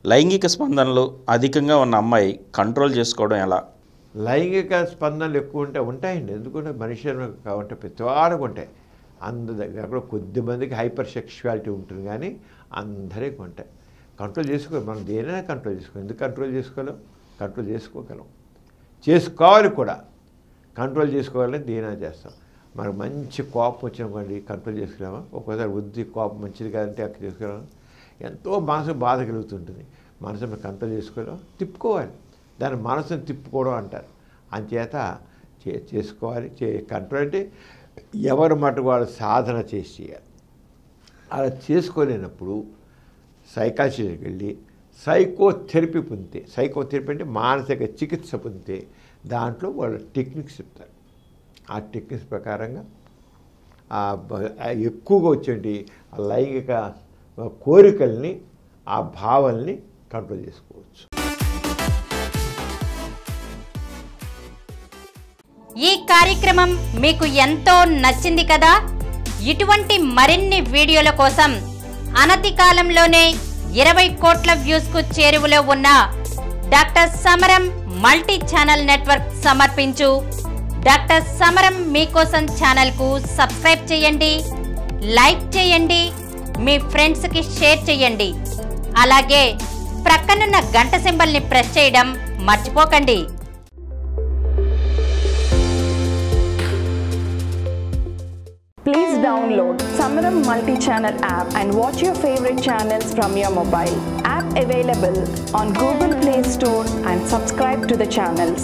లైంగిక స్పందనలు అధికంగా ఉన్న అమ్మాయి కంట్రోల్ చేసుకోవడం ఎలా? లైంగిక స్పందనలు ఎక్కువ ఉంటాయండి. ఎందుకంటే మనిషి కాబట్టి ప్రతివాడికి ఉంటాయి. దగ్గర కొద్ది మందికి హైపర్ సెక్షువాలిటీ ఉంటుంది, కానీ అందరికీ ఉంటాయి. కంట్రోల్ చేసుకోవాలి. మనం దేనైనా కంట్రోల్ చేసుకోవాలి. ఎందుకు కంట్రోల్ చేసుకోలేం? కంట్రోల్ చేసుకోగలం, చేసుకోవాలి కూడా. కంట్రోల్ చేసుకోవాలని దేనైనా చేస్తాం. మనకు మంచి కోపం వచ్చినప్పుడు కంట్రోల్ చేసుకోలేమా? ఒక్కోసారి వద్దు, కోపం మంచిది కాదంటే అక్కడ చేసుకోలేమా? ఎంతో మనసు బాధ కలుగుతుంటుంది. మనసును కంట్రోల్ చేసుకోలేం, తిప్పుకోవాలి. దాని మనసును తిప్పుకోవడం అంటారు. అంచేత చేసుకోవాలి. కంట్రోల్ అంటే ఎవరి మటుకు వాళ్ళు సాధన చేసి చేయాలి. అలా చేసుకోలేనప్పుడు సైకాలజిస్ట్కి వెళ్ళి సైకోథెరపీ పొందితే, సైకోథెరపీ అంటే మానసిక చికిత్స పొందితే దాంట్లో వాళ్ళు టెక్నిక్స్ చెప్తారు. ఆ టెక్నిక్స్ ప్రకారంగా ఎక్కువగా వచ్చేటి లైంగిక కోరికల్ని, ఆ భావాల్ని కంట్రోల్ చేసుకోవచ్చు. ఈ కార్యక్రమం మీకు ఎంతో నచ్చింది కదా? ఇటువంటి మరిన్ని వీడియోల కోసం అనతి కాలంలోనే 20 కోట్ల వ్యూస్ కు చేరువలో ఉన్న డాక్టర్ సమరం మల్టీ ఛానల్ నెట్వర్క్ సమర్పించు డాక్టర్ సమరం మీకోసం ఛానల్ కు సబ్స్క్రైబ్ చేయండి, లైక్ చేయండి, మీ ఫ్రెండ్స్ కి షేర్ చేయండి. అలాగే ప్రక్కనున్న గంట సింబల్ ని ప్రెస్ చేయడం మర్చిపోకండి. Please download Samaram multi-channel app and watch your favorite channels from your mobile. App available on Google Play Store and subscribe to the channels.